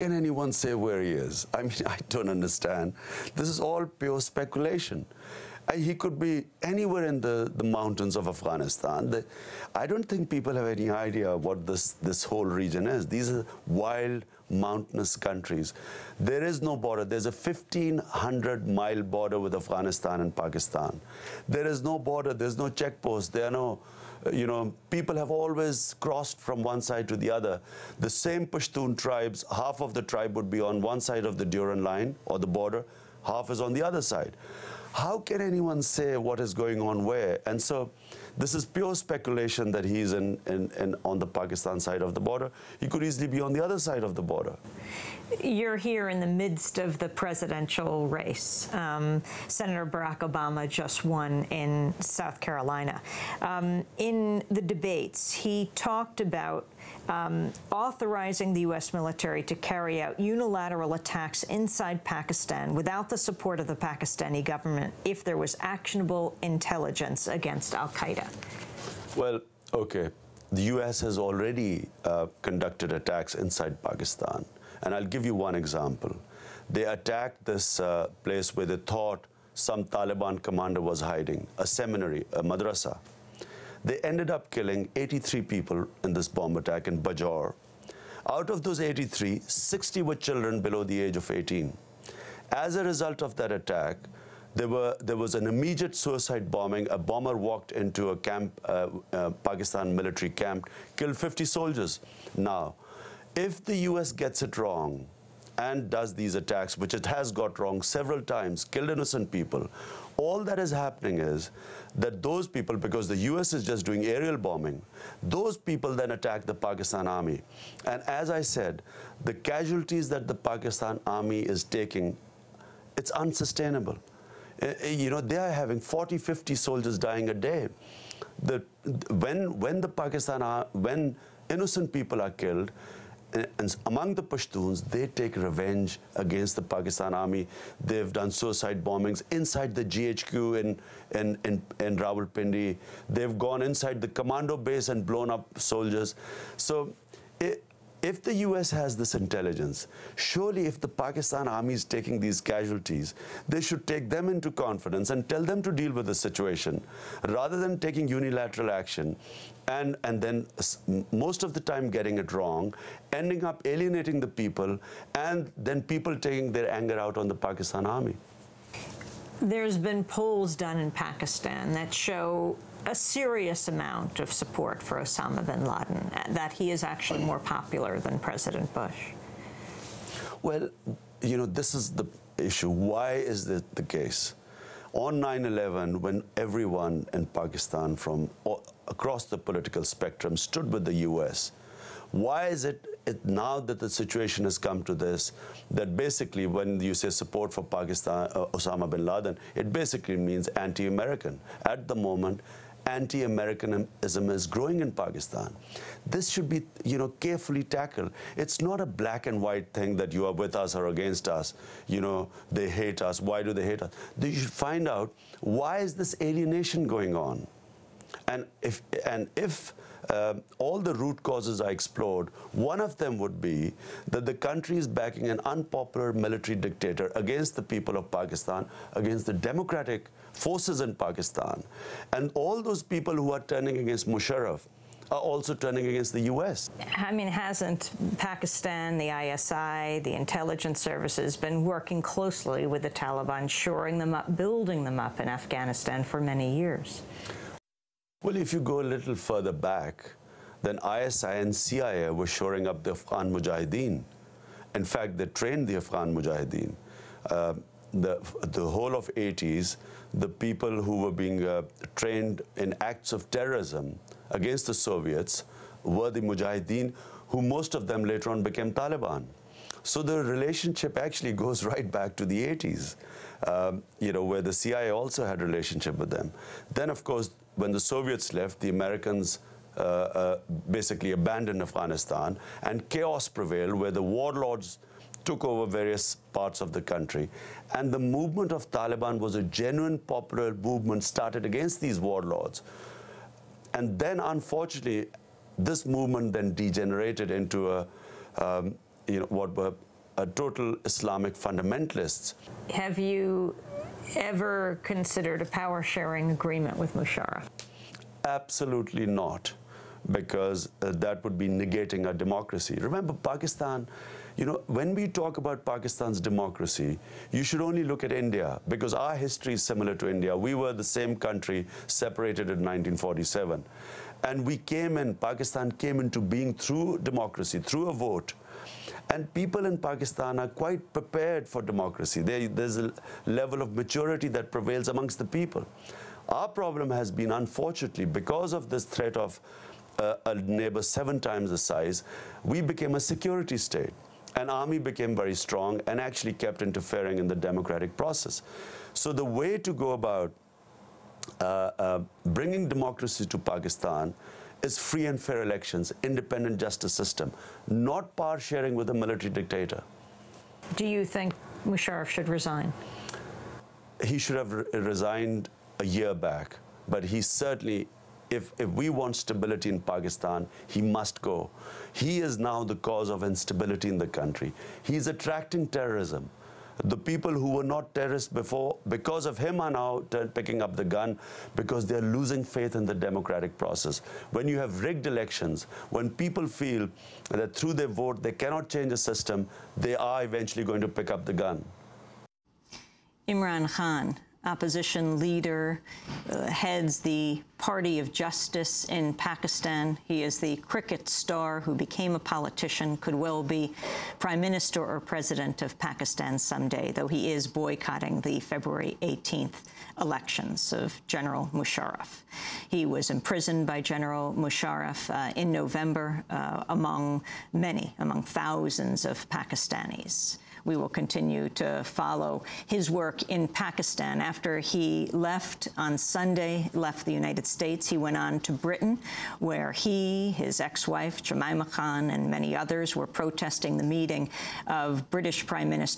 can anyone say where he is? I mean, I don't understand. This is all pure speculation. He could be anywhere in the mountains of Afghanistan. I don't think people have any idea what this whole region is. These are wild, mountainous countries. There is no border. There's a 1,500-mile border with Afghanistan and Pakistan. There is no border. There's no checkpost. There are no, people have always crossed from one side to the other. The same Pashtun tribes, half of the tribe would be on one side of the Durand line or the border, half is on the other side. How can anyone say what is going on where? And so this is pure speculation that he's on the Pakistan side of the border. He could easily be on the other side of the border. You're here in the midst of the presidential race. Senator Barack Obama just won in South Carolina. In the debates, he talked about authorizing the U.S. military to carry out unilateral attacks inside Pakistan without the support of the Pakistani government if there was actionable intelligence against al-Qaeda. Well, okay. The U.S. has already conducted attacks inside Pakistan. And I'll give you one example. They attacked this place where they thought some Taliban commander was hiding, a seminary, a madrasa. They ended up killing 83 people in this bomb attack in Bajaur. Out of those 83, 60 were children below the age of 18. As a result of that attack, there was an immediate suicide bombing. A bomber walked into a camp, Pakistan military camp, killed 50 soldiers. Now, if the U.S. gets it wrong and does these attacks, which it has got wrong several times, killed innocent people, all that is happening is that those people, because the U.S. is just doing aerial bombing, those people then attack the Pakistan army. And as I said, the casualties that the Pakistan army is taking, it's unsustainable. They are having 40, 50 soldiers dying a day. When innocent people are killed, and among the Pashtuns, they take revenge against the Pakistan army. They've done suicide bombings inside the GHQ in Rawalpindi. They've gone inside the commando base and blown up soldiers. So if the U.S. has this intelligence, surely if the Pakistan army is taking these casualties, they should take them into confidence and tell them to deal with the situation, rather than taking unilateral action and then most of the time getting it wrong, ending up alienating the people, and then people taking their anger out on the Pakistan army. There's been polls done in Pakistan that show a serious amount of support for Osama bin Laden, that he is actually more popular than President Bush. Well, this is the issue. Why is this the case? On 9/11, when everyone in Pakistan from across the political spectrum stood with the U.S., why is it now that the situation has come to this, that basically when you say support for Pakistan, Osama bin Laden, it basically means anti-American. At the moment, anti-Americanism is growing in Pakistan. This should be, carefully tackled. It's not a black and white thing that you are with us or against us. They hate us. Why do they hate us? You should find out, why is this alienation going on? And if all the root causes are explored, one of them would be that the country is backing an unpopular military dictator against the people of Pakistan, against the democratic forces in Pakistan. And all those people who are turning against Musharraf are also turning against the U.S. I mean, hasn't Pakistan, the ISI, the intelligence services been working closely with the Taliban, shoring them up, building them up in Afghanistan for many years? Well, if you go a little further back, then ISI and CIA were shoring up the Afghan Mujahideen. In fact, they trained the Afghan Mujahideen. The whole of 80s, the people who were being trained in acts of terrorism against the Soviets were the Mujahideen, who most of them later on became Taliban. So the relationship actually goes right back to the 80s, where the CIA also had a relationship with them. Then, of course, when the Soviets left, the Americans basically abandoned Afghanistan, and chaos prevailed, where the warlords took over various parts of the country. And the movement of Taliban was a genuine popular movement started against these warlords. And then, unfortunately, this movement then degenerated into what were total Islamic fundamentalists. Have you ever considered a power-sharing agreement with Musharraf? Absolutely not, because that would be negating our democracy. Remember, Pakistan, you know, when we talk about Pakistan's democracy, you should only look at India, because our history is similar to India. We were the same country separated in 1947. And we came in, Pakistan came into being through democracy, through a vote. And people in Pakistan are quite prepared for democracy. There's a level of maturity that prevails amongst the people. Our problem has been, unfortunately, because of this threat of a neighbor 7 times the size, we became a security state. An army became very strong and actually kept interfering in the democratic process. So the way to go about bringing democracy to Pakistan is free and fair elections, independent justice system, not power sharing with a military dictator. Do you think Musharraf should resign? He should have resigned a year back, but he certainly, if we want stability in Pakistan, he must go. He is now the cause of instability in the country. He's attracting terrorism. The people who were not terrorists before, because of him, are now picking up the gun because they're losing faith in the democratic process. When you have rigged elections, when people feel that through their vote they cannot change the system, they are eventually going to pick up the gun. Imran Khan, opposition leader, heads the Party of Justice in Pakistan. He is the cricket star who became a politician, could well be Prime Minister or President of Pakistan someday, though he is boycotting the February 18th elections of General Musharraf. He was imprisoned by General Musharraf in November, among thousands of Pakistanis. We will continue to follow his work in Pakistan. After he left on Sunday, left the United States, he went on to Britain, where he, his ex-wife, Imran Khan, and many others were protesting the meeting of British Prime Minister